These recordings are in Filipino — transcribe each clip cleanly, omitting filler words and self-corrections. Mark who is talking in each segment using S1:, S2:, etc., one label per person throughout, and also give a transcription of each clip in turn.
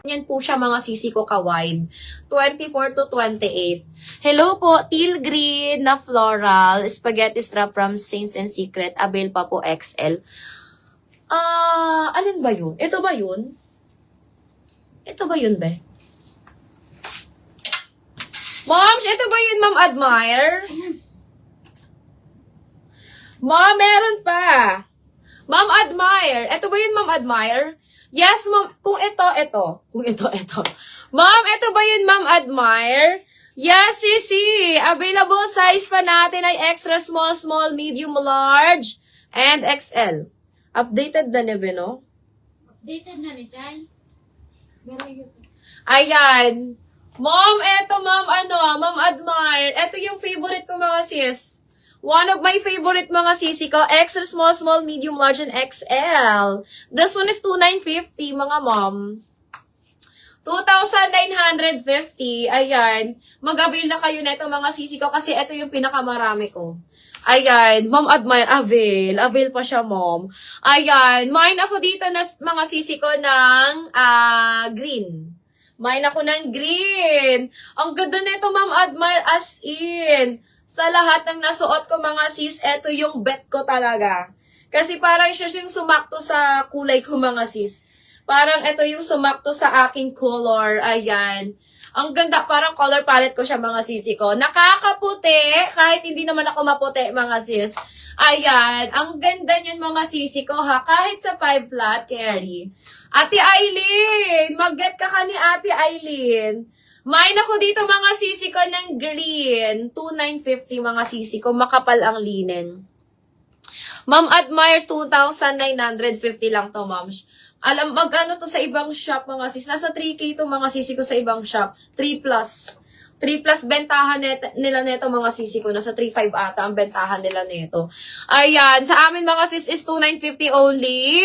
S1: Yan po siya mga sisi ko ka-wide. 24 to 28. Hello po, teal green na floral, spaghetti strap from Saints and Secret. Avail pa po XL. Alin ba yun? Ito ba yun? Ito ba yun, be? Ma'am, ito ba yun, Ma'am Admire? Ma'am, meron pa. Ma'am Admire. Ito ba yun, Ma'am Admire? Yes, ma'am. Kung ito. Kung ito. Ma'am, ito ba yun, Ma'am Admire? Yes, sisi. Available size pa natin ay extra small, medium, large, and XL. Updated na niya, no?
S2: Updated na ni Chay.
S1: Ayan. Ma'am, eto, Ma'am Admire. Eto yung favorite ko, mga sis. One of my favorite mga sisi ko, extra small, medium, large, and XL. This one is 2,950, mga mom. 2,950. Ayan. Mag-avail na kayo neto mga sisi ko kasi ito yung pinakamarami ko. Ayan. Ma'am Admire, avail. Avail pa siya, mom. Ayan. Mine ako dito na mga sisi ko ng green. Mine ako ng green. Ang ganda nito, Ma'am Admire, as in. Sa lahat ng nasuot ko mga sis, eto yung bet ko talaga. Kasi parang siya yung sumakto sa kulay ko mga sis. Parang eto yung sumakto sa aking color. Ayan. Ang ganda, parang color palette ko siya mga sisi ko. Nakakaputi, kahit hindi naman ako maputi mga sis. Ayan. Ang ganda niyan mga sisi ko ha. Kahit sa 5 flat carry. Ate Aileen, mag-get ka ni Ate Aileen. Mine ako dito mga sisi ko ng green. 2,950 mga sisi ko. Makapal ang linen. Ma'am Admire, 2,950 lang to, ma'am. Alam, mag-ano to sa ibang shop mga sis. Nasa 3K to mga sisi ko sa ibang shop. 3 plus. 3 plus bentahan nila neto mga sisi ko. Nasa 3.5 ata ang bentahan nila neto. Ayan. Sa amin mga sis is 2,950 only.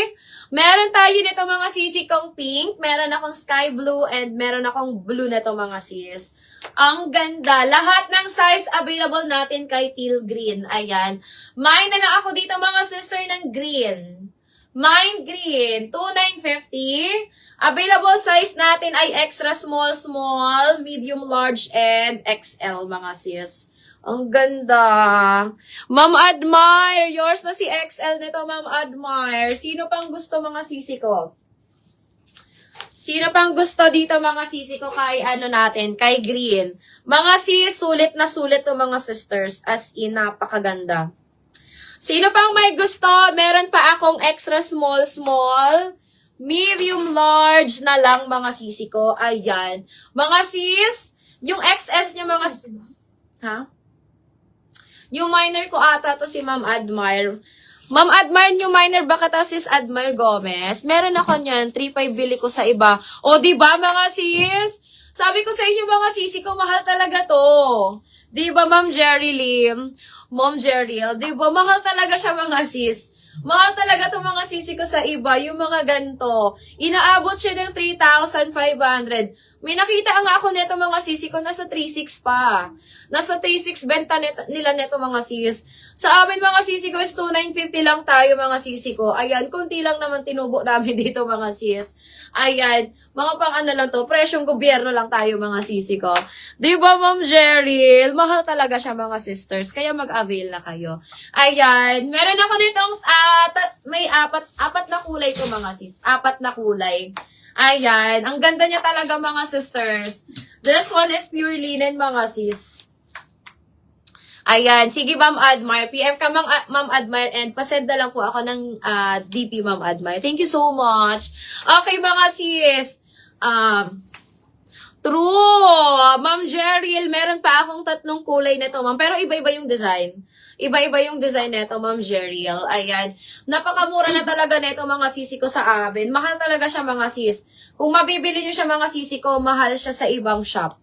S1: Meron tayo nito mga sisi kong pink. Meron akong sky blue and meron akong blue nito mga sis. Ang ganda. Lahat ng size available natin kay teal green. Ayan. Mine na lang ako dito mga sister ng green. Mine green, 2,950. Available size natin ay extra small, medium, large, and XL mga sis. Ang ganda. Ma'am Admire, yours na si XL nito, Ma'am Admire. Sino pang gusto mga sisi ko? Sino pang gusto dito mga sisi ko kay natin, kay green? Mga sis, sulit na sulit to mga sisters. As in, napakaganda. Sino pang may gusto? Meron pa akong extra small, medium, large na lang mga sisi ko. Ayan. Mga sis, yung XS niya mga... Ha? Yung minor ko ata to si Ma'am Admire. Ma'am Admire, yung minor baka to sis Admire Gomez. Meron ako niyan. 3.5 bili ko sa iba. O, diba mga sis? Sabi ko sa inyo mga sisi ko, mahal talaga to. Diba, Ma'am Jerry Lim? Ma'am Jerriel, diba? Mahal talaga siya mga sis. Mahal talaga to mga sisi ko sa iba. Yung mga ganito. Inaabot siya ng 3,500. May nakita nga ako neto mga sisi ko, nasa 3,600 pa. Nasa 3,600 benta nila neto mga sis. Sa amin mga sisi ko is 2,950 lang tayo mga sisi ko. Ayan, kunti lang naman tinubo namin dito mga sis. Ayan, mga pang lang to, presyong gobyerno lang tayo mga sisi ko. Diba Ma'am Jerry? Mahal talaga siya mga sisters, kaya mag-avail na kayo. Ayan, meron ako nitong, may apat na kulay to mga sis. 4 na kulay. Ayan. Ang ganda niya talaga mga sisters. This one is pure linen mga sis. Ayan. Sige Ma'am Admire. PM ka Ma'am Admire and pasend na lang po ako ng DP Ma'am Admire. Thank you so much. Okay mga sis. True. Ma'am Jerriel, meron pa akong 3 kulay nito ma'am. Pero iba-iba yung design. Iba-iba yung design nito, Ma'am Jerriel. Ayan. Napakamura na talaga nito mga sisi ko sa amin. Mahal talaga siya mga sis. Kung mabibili nyo siya mga sisi ko, mahal siya sa ibang shop.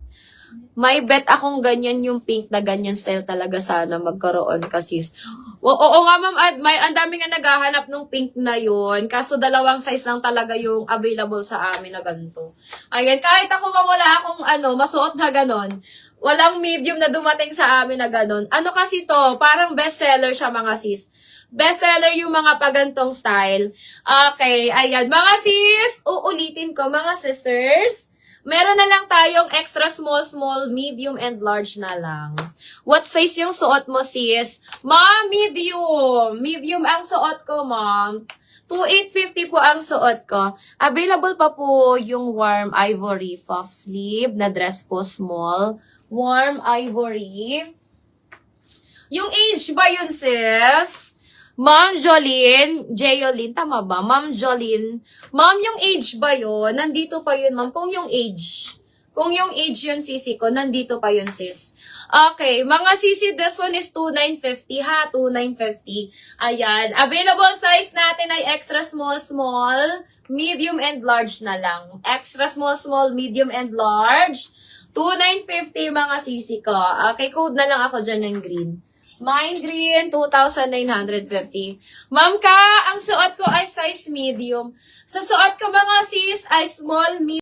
S1: May bet akong ganyan yung pink na ganyan style talaga sana magkaroon ka sis. Oo nga Ma'am Admire, ang dami nga naghahanap ng pink na yun. Kaso 2 size lang talaga yung available sa amin na ganito. Ayan, kahit ako wala akong masuot na ganon. Walang medium na dumating sa amin na ganun. Ano kasi to? Parang bestseller siya mga sis. Bestseller yung mga pagantong style. Okay, ayan. Mga sis, uulitin ko mga sisters. Meron na lang tayong extra small, medium, and large na lang. What size yung suot mo, sis? Ma'am, medium. Medium ang suot ko, ma'am. 2,850 po ang suot ko. Available pa po yung warm ivory puff sleeve na dress po small. Warm ivory. Yung age ba yun, sis? Ma'am Jolene, Jolene, tama ba? Ma'am Jolene, ma'am, yung age ba yun? Nandito pa yun, ma'am. Kung yung age yun, sisi ko, nandito pa yun, sis. Okay, mga sisi, this one is 2,950 ha, 2,950. Ayan, available size natin ay extra small, medium, and large na lang. Extra small, medium, and large. 2,950 mga sisi ko. Okay, code na lang ako dyan ng green. Mine green, 2,950. Ma'am ka, ang suot ko ay size medium. Sa suot ko mga sis ay small, medium.